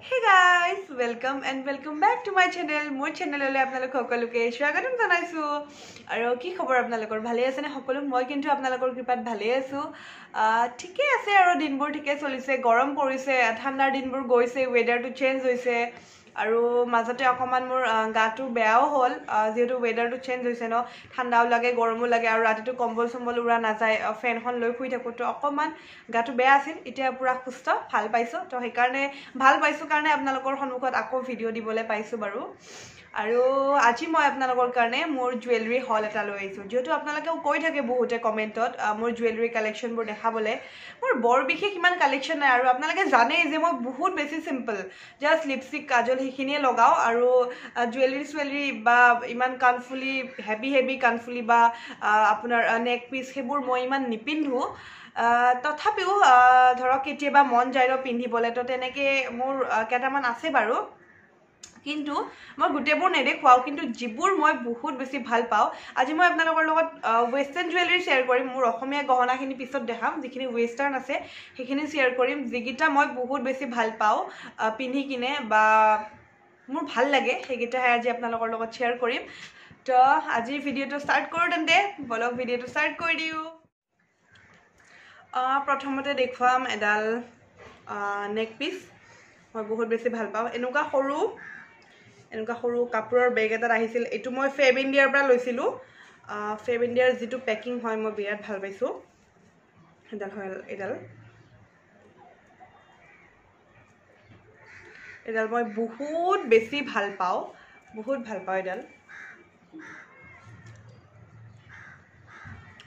Hey guys, welcome back to my channel. More channel ole apnalok hokoluke swagatam janaisu. Aro ki khobor apnalokor bhale ase ne hokolu moi kintu apnalokor kripat bhale asu. Thike ase aro dinbor thike cholise gorom porise thandar dinbor goise weather to change hoise. আৰু মাজতে অকমান মোৰ গাটো বেয়াও হ'ল যেহেতু ওয়েদাৰটো change হৈছে ন ঠাণ্ডাও লাগে গৰমো লাগে আৰু ৰাতিটো কম্বল সম্বল উৰা নাযায় ফেনখন লৈ শুই থাকোঁ তো অকমান গাটো বেয়া আছিল এতিয়া পুৰা সুস্থ ভাল পাইছোঁ তো সেইকাৰণে ভাল পাইছোঁ কাৰণে আপোনালোকৰ সন্মুখত আকৌ ভিডিঅ' দিবলৈ পাইছোঁ বাৰু আৰু আজি মই আপোনালোকৰ কাৰণে মোৰ জুৱেলাৰী হল এটা লৈ আহিছোঁ যেহেতু আপোনালোকেও কৈ থাকে বহুতে কমেণ্টত মোৰ জুৱেলাৰী কালেকশ্যনবোৰ দেখাবলৈ মোৰ বৰ বিশেষ ইমান কালেকশ্যন নাই আৰু আপোনালোকে জানেই যে মই বহুত বেছি চিম্পল জাষ্ট লিপষ্টিক কাজল সেইখিনিয়ে লগাওঁ আৰু জুৱেলাৰী বা ইমান কাণফুলি হেভি কাণফুলি বা আপোনাৰ নেক পিচ সেইবোৰ মই ইমান নিপিন্ধোঁ তথাপিও ধৰক কেতিয়াবা মন যায় ন পিন্ধিবলৈ তো তেনেকৈ মোৰ কেইটামান আছে বাৰু কিন্তু মই গোটেইবোৰ নেদেখুৱাওঁ কিন্তু যিবোৰ মই বহুত বেছি ভাল পাওঁ আজি মই আপোনালোকৰ লগত ৱেষ্টাৰ্ণ জুৱেলাৰী শ্বেয়াৰ কৰিম মোৰ অসমীয়া গহনাখিনি পিছত দেখাম যিখিনি ৱেষ্টাৰ্ণ আছে সেইখিনি শ্বেয়াৰ কৰিম যিকেইটা মই বহুত বেছি ভাল পাওঁ পিন্ধি কিনে বা মোৰ ভাল লাগে সেইকেইটাহে আজি আপোনালোকৰ লগত শ্বেয়াৰ কৰিম তো আজিৰ ভিডিঅ'টো ষ্টাৰ্ট কৰোঁ তেন্তে বলক ভিডিঅ'টো ষ্টাৰ্ট কৰি দিওঁ প্ৰথমতে দেখুৱাম এডাল নেক পিচ মই বহুত বেছি ভাল পাওঁ এনেকুৱা সৰু কাপোৰৰ বেগ এটাত আহিছিল এইটো মই ফেব ইণ্ডিয়াৰ পৰা লৈছিলোঁ ফেব ইণ্ডিয়াৰ যিটো পেকিং হয় মই বিৰাট ভাল পাইছোঁ এডাল মই বহুত বেছি ভাল পাওঁ এডাল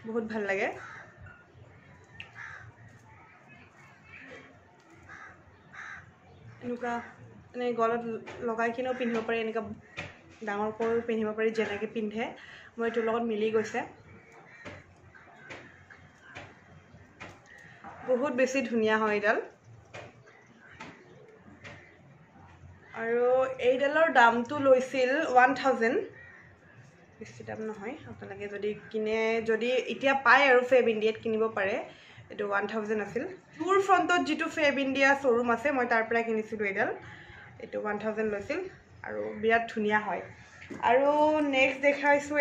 বহুত ভাল লাগে এনেকুৱা মানে গলত লগাই কিনেও পিন্ধিব পাৰি এনেকুৱা ডাঙৰ কৰিও পিন্ধিব পাৰি যেনেকৈ পিন্ধে মই এইটোৰ লগত মিলি গৈছে বহুত বেছি ধুনীয়া হয় এইডাল আৰু এইডালৰ দামটো লৈছিল 1000 বেছি দাম নহয় আপোনালোকে যদি কিনে যদি এতিয়া পায় আৰু ফেব ইণ্ডিয়াত কিনিব পাৰে এইটো 1000 আছিল মোৰ ফ্ৰণ্টত যিটো ফেব ইণ্ডিয়া শ্ব'ৰুম আছে মই তাৰ পৰা কিনিছিলোঁ এইটো 1000 লৈছিল আৰু বিৰাট ধুনীয়া হয় আৰু নেক্সট দেখাইছোঁ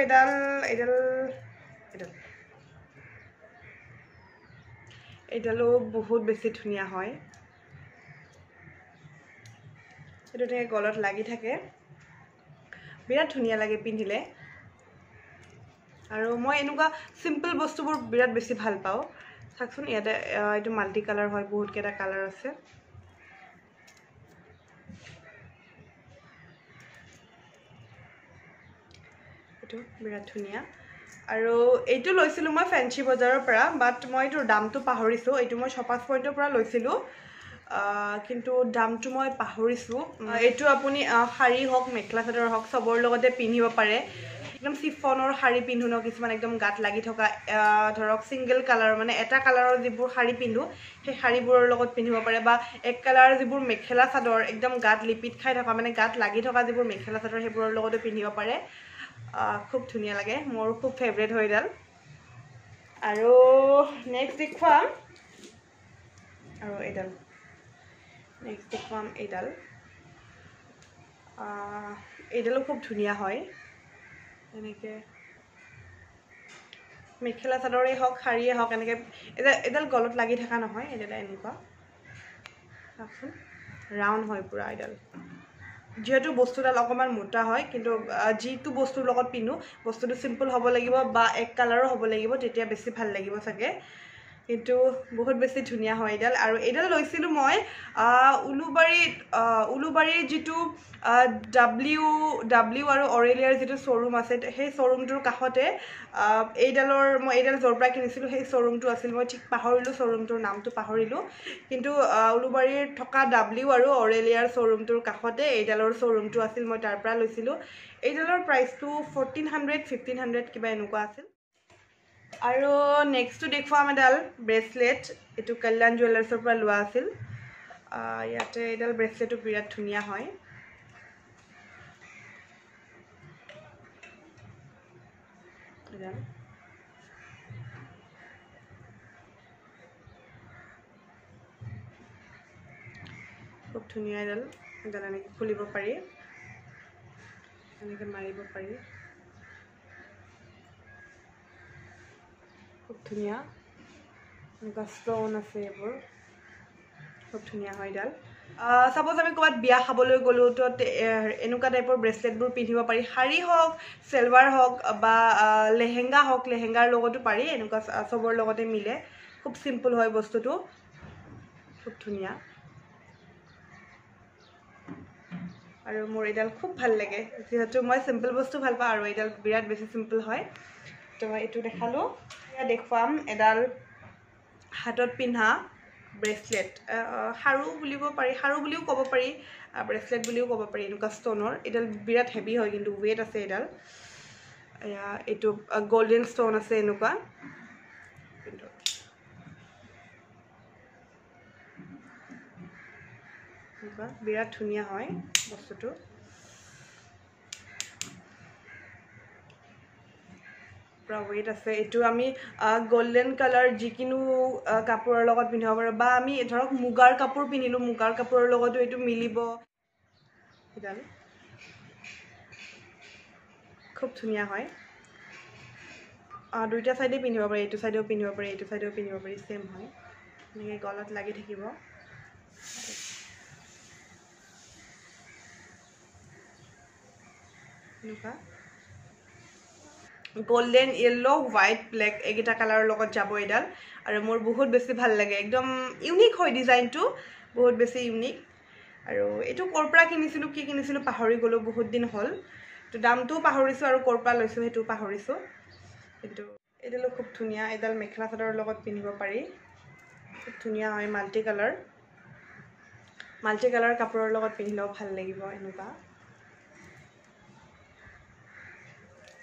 এইডালো বহুত বেছি ধুনীয়া হয় এইটো তেনেকৈ গলত লাগি থাকে বিৰাট ধুনীয়া লাগে পিন্ধিলে আৰু মই এনেকুৱা চিম্পল বস্তুবোৰ বিৰাট বেছি ভাল পাওঁ চাওকচোন ইয়াতে এইটো মাল্টি কালাৰ হয় বহুতকেইটা কালাৰ আছে এইটো বিৰাট ধুনীয়া আৰু এইটো লৈছিলোঁ মই ফেঞ্চি বজাৰৰ পৰা বাট মই এইটোৰ দামটো পাহৰিছোঁ এইটো মই শ্বপাৰ্ছ পইণ্টৰ পৰা লৈছিলোঁ কিন্তু দামটো মই পাহৰিছোঁ এইটো আপুনি শাৰী হওক মেখেলা চাদৰ হওক চবৰ লগতে পিন্ধিব পাৰে একদম চিফনৰ শাৰী পিন্ধো ন কিছুমান একদম গাত লাগি থকা ধৰক ছিংগল কালাৰ মানে এটা কালাৰৰ যিবোৰ শাৰী পিন্ধো সেই শাৰীবোৰৰ লগত পিন্ধিব পাৰে বা এক কালাৰৰ যিবোৰ মেখেলা চাদৰ একদম গাত লিপিত খাই থকা মানে গাত লাগি থকা যিবোৰ মেখেলা চাদৰ সেইবোৰৰ লগতো পিন্ধিব পাৰে খুব ধুনীয়া লাগে মোৰ খুব ফেভৰেট হয় এডাল আৰু নেক্সট দেখুৱাম এইডালো খুব ধুনীয়া হয় এনেকৈ মেখেলা চাদৰেই হওক শাৰীয়ে হওক এনেকৈ এডাল গলত লাগি থকা নহয় এডাল এনেকুৱা চাওকচোন ৰাউণ্ড হয় পুৰা এডাল যেহেতু বস্তুডাল অকণমান মোটা হয় কিন্তু যিটো বস্তুৰ লগত পিন্ধো বস্তুটো চিম্পল হ'ব লাগিব বা এক কালাৰো হ'ব লাগিব তেতিয়া বেছি ভাল লাগিব চাগে কিন্তু বহুত বেছি ধুনীয়া হয় এইডাল আৰু এইডাল লৈছিলোঁ মই উলুবাৰীৰ যিটো ডাব্লিউ আৰু অৰেলিয়াৰ যিটো শ্ব'ৰুম আছে সেই শ্ব'ৰুমটোৰ কাষতে মই এইডাল য'ৰ পৰা কিনিছিলোঁ সেই শ্ব'ৰুমটো আছিল মই ঠিক পাহৰিলোঁ শ্ব'ৰুমটোৰ নামটো পাহৰিলোঁ কিন্তু উলুবাৰীৰ থকা ডাব্লিউ আৰু অৰেলিয়াৰ শ্ব'ৰুমটোৰ কাষতে এইডালৰ শ্ব'ৰুমটো আছিল মই তাৰ পৰা লৈছিলোঁ এইডালৰ প্ৰাইচটো 1400-1500 কিবা এনেকুৱা আছিল আৰু নেক্সটটো দেখুৱাম এডাল ব্ৰেচলেট এইটো কল্যাণ জুৱেলাৰ্ছৰ পৰা লোৱা আছিল ইয়াতে এইডাল ব্ৰেচলেটো বিৰাট ধুনীয়া হয় খুব খুব ধুনীয়া এডাল এনেকৈ খুলিব পাৰি এনেকৈ মাৰিব পাৰি খুব ধুনীয়া এনেকুৱা ষ্ট'ন আছে এইবোৰ খুব ধুনীয়া হয় এডাল সাপোজ আমি ক'ৰবাত বিয়া খাবলৈ গ'লোঁ তো এনেকুৱা টাইপৰ ব্ৰেচলেটবোৰ পিন্ধিব পাৰি শাৰী হওক চেলৱাৰ হওক বা লেহেংগা হওক লেহেংগাৰ লগতো পাৰি এনেকুৱা চবৰ লগতে মিলে খুব চিম্পল হয় বস্তুটো খুব ধুনীয়া আৰু মোৰ এডাল খুব ভাল লাগে যিহেতু মই চিম্পল বস্তু ভাল পাওঁ আৰু এডাল বিৰাট বেছি চিম্পল হয় তো মই এইটো দেখালোঁ এতিয়া দেখুৱাম এডাল হাতত পিন্ধা ব্ৰেচলেট সাৰু বুলিব পাৰি সাৰু বুলিও ক'ব পাৰি ব্ৰেচলেট বুলিও ক'ব পাৰি এনেকুৱা ষ্ট'নৰ এডাল বিৰাট হেভি হয় কিন্তু ৱেট আছে এডাল এইটো গল্ডেন ষ্ট'ন আছে এনেকুৱা বিৰাট ধুনীয়া হয় বস্তুটো পুৰা ৱেট আছে এইটো আমি গোল্ডেন কালাৰ যিকোনো কাপোৰৰ লগত পিন্ধিব পাৰোঁ বা আমি ধৰক মুগাৰ কাপোৰ পিন্ধিলোঁ মুগাৰ কাপোৰৰ লগতো এইটো মিলিব এডাল খুব ধুনীয়া হয় দুইটা চাইডে পিন্ধিব পাৰি এইটো চাইডেও পিন্ধিব পাৰি এইটো চাইডেও পিন্ধিব পাৰি ছেম হয় এনেকৈ গলত লাগি থাকিব এনেকুৱা গোল্ডেন য়েল্লো হোৱাইট ব্লেক এইকেইটা কালাৰৰ লগত যাব এডাল আৰু মোৰ বহুত বেছি ভাল লাগে একদম ইউনিক হয় ডিজাইনটো বহুত বেছি ইউনিক আৰু এইটো ক'ৰ পৰা কিনিছিলোঁ কি কিনিছিলোঁ পাহৰি গ'লোঁ বহুত দিন হ'ল তো দামটোও পাহৰিছোঁ আৰু ক'ৰ পৰা লৈছোঁ সেইটোও পাহৰিছোঁ কিন্তু এইডালো খুব ধুনীয়া এডাল মেখেলা চাদৰৰ লগত পিন্ধিব পাৰি খুব ধুনীয়া হয় মাল্টি কালাৰ কাপোৰৰ লগত পিন্ধিলেও ভাল লাগিব এনেকুৱা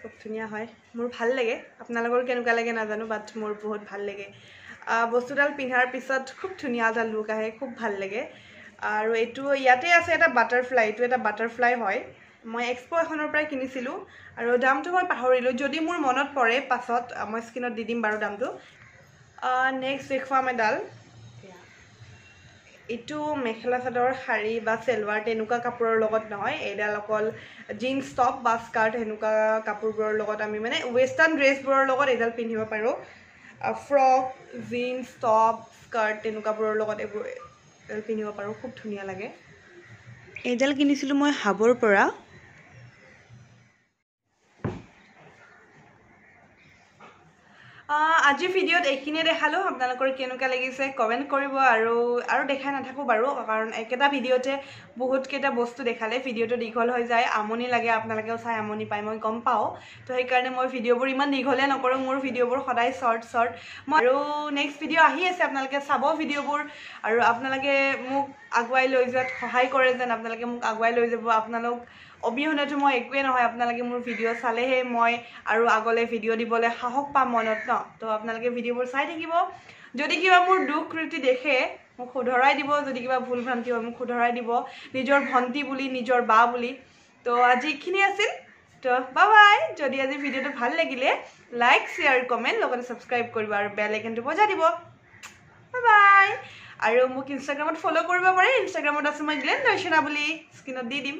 খুব ধুনীয়া হয় মোৰ ভাল লাগে আপোনালোকৰ কেনেকুৱা লাগে নাজানো বাট মোৰ বহুত ভাল লাগে বস্তুডাল পিন্ধাৰ পিছত খুব ধুনীয়া এটা লুক আহে খুব ভাল লাগে আৰু এইটো ইয়াতে আছে এটা বাটাৰফ্লাই এইটো এটা বাটাৰফ্লাই হয় মই এক্সপো এখনৰ পৰাই কিনিছিলোঁ আৰু দামটো মই পাহৰিলোঁ যদি মোৰ মনত পৰে পাছত মই স্ক্ৰীনত দি দিম বাৰু দামটো নেক্সট দেখুৱাম এডাল এইটো মেখেলা চাদৰ শাৰী বা চেলৱাৰ তেনেকুৱা কাপোৰৰ লগত নহয় এইডাল অকল জিন্স টপ বা স্কাৰ্ট সেনেকুৱা কাপোৰবোৰৰ লগত আমি মানে ৱেষ্টাৰ্ণ ড্ৰেছবোৰৰ লগত এইডাল পিন্ধিব পাৰোঁ ফ্ৰক জিন্স টপ স্কাৰ্ট তেনেকুৱাবোৰৰ লগত এইবোৰ পিন্ধিব পাৰোঁ খুব ধুনীয়া লাগে এইডাল কিনিছিলোঁ মই হাবৰ পৰা আজিৰ ভিডিঅ'ত এইখিনিয়ে দেখালোঁ আপোনালোকৰ কেনেকুৱা লাগিছে কমেণ্ট কৰিব আৰু দেখাই নাথাকোঁ বাৰু কাৰণ একেটা ভিডিঅ'তে বহুতকেইটা বস্তু দেখালে ভিডিঅ'টো দীঘল হৈ যায় আমনি লাগে আপোনালোকেও চাই আমনি পায় মই গম পাওঁ তো সেইকাৰণে মই ভিডিঅ'বোৰ ইমান দীঘলে নকৰোঁ মোৰ ভিডিঅ'বোৰ সদায় শ্বৰ্ট মই আৰু নেক্সট ভিডিঅ' আহি আছে আপোনালোকে চাব ভিডিঅ'বোৰ আৰু আপোনালোকে মোক আগুৱাই লৈ যোৱাত সহায় কৰে যেন আপোনালোকে মোক আগুৱাই লৈ যাব আপোনালোক অবিহনেতো মই একোৱে নহয় আপোনালোকে মোৰ ভিডিঅ' চালেহে মই আৰু আগলৈ ভিডিঅ' দিবলৈ সাহস পাম মনত ন তো আপোনালোকে ভিডিঅ'বোৰ চাই থাকিব যদি কিবা মোৰ দুখ ত্ৰুটি দেখে মোক শুধৰাই দিব যদি কিবা ভুল ভ্ৰান্তি হয় মোক শুধৰাই দিব নিজৰ ভণ্টি বুলি নিজৰ বা বুলি তো আজি এইখিনি আছিল তো বাই যদি আজি ভিডিঅ'টো ভাল লাগিলে লাইক শ্বেয়াৰ কমেণ্ট লগতে ছাবস্ক্ৰাইব কৰিব আৰু বেল আইকনটো বজাই দিব বাই আৰু মোক ইনষ্টাগ্ৰামত ফ'ল' কৰিব পাৰে ইনষ্টাগ্ৰামত আছে মই গ্লেন দৰ্শনা বুলি স্ক্ৰীনত দি দিম